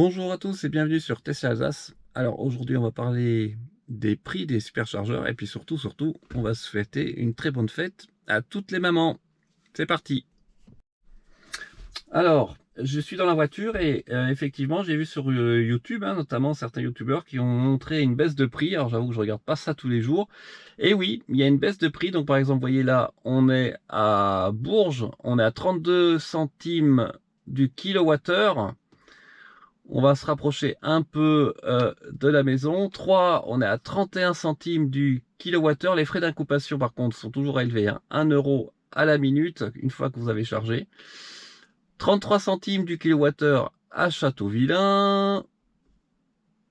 Bonjour à tous et bienvenue sur Tesla Alsace. Alors aujourd'hui on va parler des prix des superchargeurs et puis surtout on va se fêter une très bonne fête à toutes les mamans. C'est parti. Alors je suis dans la voiture et effectivement j'ai vu sur YouTube notamment certains youtubeurs qui ont montré une baisse de prix. Alors j'avoue que je regarde pas ça tous les jours. Et oui, il y a une baisse de prix. Donc par exemple vous voyez là on est à Bourges, on est à 32 centimes du kilowattheure. On va se rapprocher un peu de la maison. 3, on est à 31 centimes du kilowattheure. Les frais d'incompation, par contre, sont toujours élevés. 1 euro à la minute, une fois que vous avez chargé. 33 centimes du kilowattheure à Châteauvillain.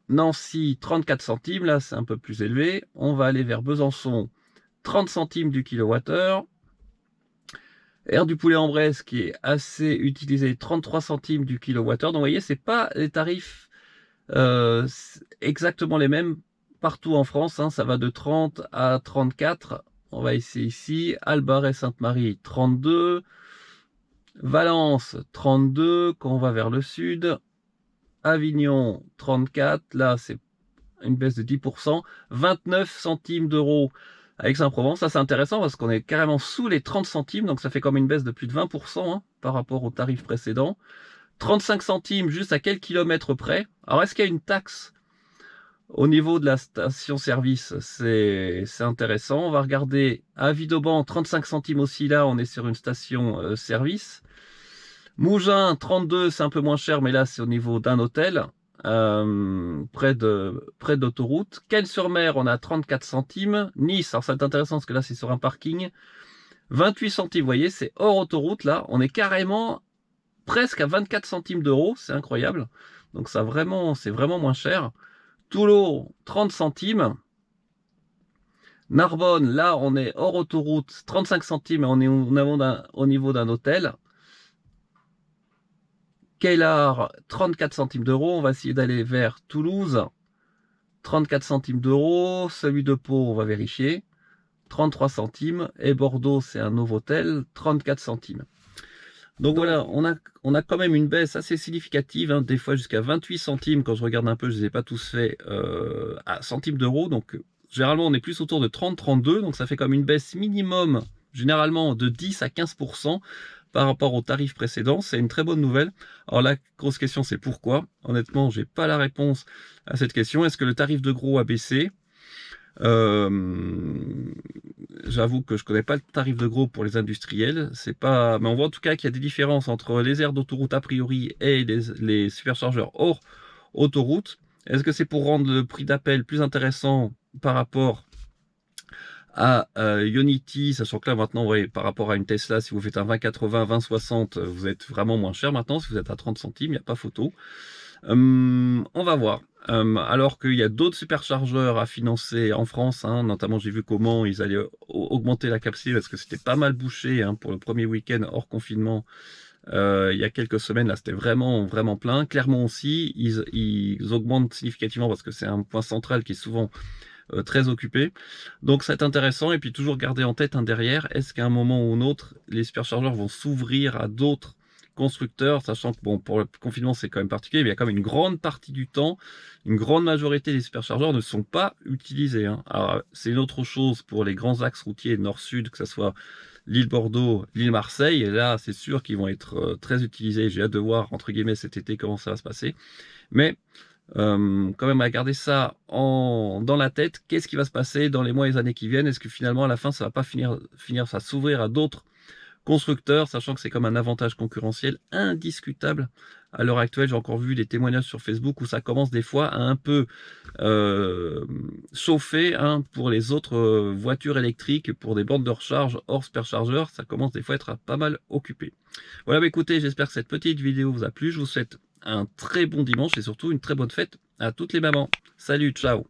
Nancy, 34 centimes. Là, c'est un peu plus élevé. On va aller vers Besançon, 30 centimes du kilowattheure. Air du Poulet en Bresse qui est assez utilisé, 33 centimes du kilowattheure. Donc vous voyez, c'est pas les tarifs exactement les mêmes partout en France. Ça va de 30 à 34. On va essayer ici. Albar et Sainte-Marie, 32. Valence, 32. Quand on va vers le sud. Avignon, 34. Là, c'est une baisse de 10%. 29 centimes d'euros à Aix-en-Provence. Ça, c'est intéressant parce qu'on est carrément sous les 30 centimes. Donc, ça fait comme une baisse de plus de 20% par rapport au tarif précédent. 35 centimes juste à quel kilomètre près. Alors, est-ce qu'il y a une taxe au niveau de la station-service? C'est intéressant. On va regarder à Vidauban, 35 centimes aussi. Là, on est sur une station-service. Mougins, 32, c'est un peu moins cher, mais là, c'est au niveau d'un hôtel. Près d'autoroute. Quelle-sur-Mer, on a 34 centimes. Nice, alors c'est intéressant parce que là c'est sur un parking. 28 centimes, vous voyez, c'est hors autoroute là. On est carrément presque à 24 centimes d'euros, c'est incroyable. Donc ça vraiment, c'est vraiment moins cher. Toulon, 30 centimes. Narbonne, là on est hors autoroute, 35 centimes, on est au niveau d'un hôtel. Keilar, 34 centimes d'euros. On va essayer d'aller vers Toulouse. 34 centimes d'euros. Celui de Pau, on va vérifier. 33 centimes. Et Bordeaux, c'est un Novotel. 34 centimes. Donc voilà, on a quand même une baisse assez significative. Des fois jusqu'à 28 centimes. Quand je regarde un peu, je ne les ai pas tous faits à centimes d'euros. Donc généralement, on est plus autour de 30-32. Donc ça fait comme une baisse minimum, généralement de 10 à 15%. Par rapport au tarif précédent, c'est une très bonne nouvelle. Alors la grosse question, c'est pourquoi? Honnêtement, j'ai pas la réponse à cette question. Est-ce que le tarif de gros a baissé? J'avoue que je connais pas le tarif de gros pour les industriels. C'est pas, mais on voit en tout cas qu'il y a des différences entre les aires d'autoroute a priori et les superchargeurs hors autoroute. Est-ce que c'est pour rendre le prix d'appel plus intéressant par rapport à Ionity, sachant que là maintenant, ouais, par rapport à une Tesla, si vous faites un 2080, 2060, vous êtes vraiment moins cher maintenant. Si vous êtes à 30 centimes, il n'y a pas photo. On va voir. Alors qu'il y a d'autres superchargeurs à financer en France, notamment j'ai vu comment ils allaient augmenter la capacité parce que c'était pas mal bouché pour le premier week-end hors confinement. Il y a quelques semaines, là c'était vraiment plein. Clermont aussi, ils augmentent significativement parce que c'est un point central qui est souvent très occupé. Donc c'est intéressant et puis toujours garder en tête derrière, est-ce qu'à un moment ou un autre, les superchargeurs vont s'ouvrir à d'autres constructeurs, sachant que bon, pour le confinement c'est quand même particulier, mais il y a quand même une grande partie du temps, une grande majorité des superchargeurs ne sont pas utilisés. Alors c'est une autre chose pour les grands axes routiers nord-sud, que ce soit l'île Bordeaux, l'île Marseille, et là c'est sûr qu'ils vont être très utilisés. J'ai hâte de voir entre guillemets cet été comment ça va se passer. Mais quand même à garder ça dans la tête, qu'est-ce qui va se passer dans les mois et les années qui viennent? Est-ce que finalement à la fin ça va pas finir ça s'ouvrir à d'autres constructeurs, sachant que c'est comme un avantage concurrentiel indiscutable à l'heure actuelle. J'ai encore vu des témoignages sur Facebook où ça commence des fois à un peu chauffer pour les autres voitures électriques, pour des bornes de recharge hors superchargeur, ça commence des fois à être pas mal occupé. Voilà, écoutez, j'espère que cette petite vidéo vous a plu. Je vous souhaite un très bon dimanche et surtout une très bonne fête à toutes les mamans. Salut, ciao!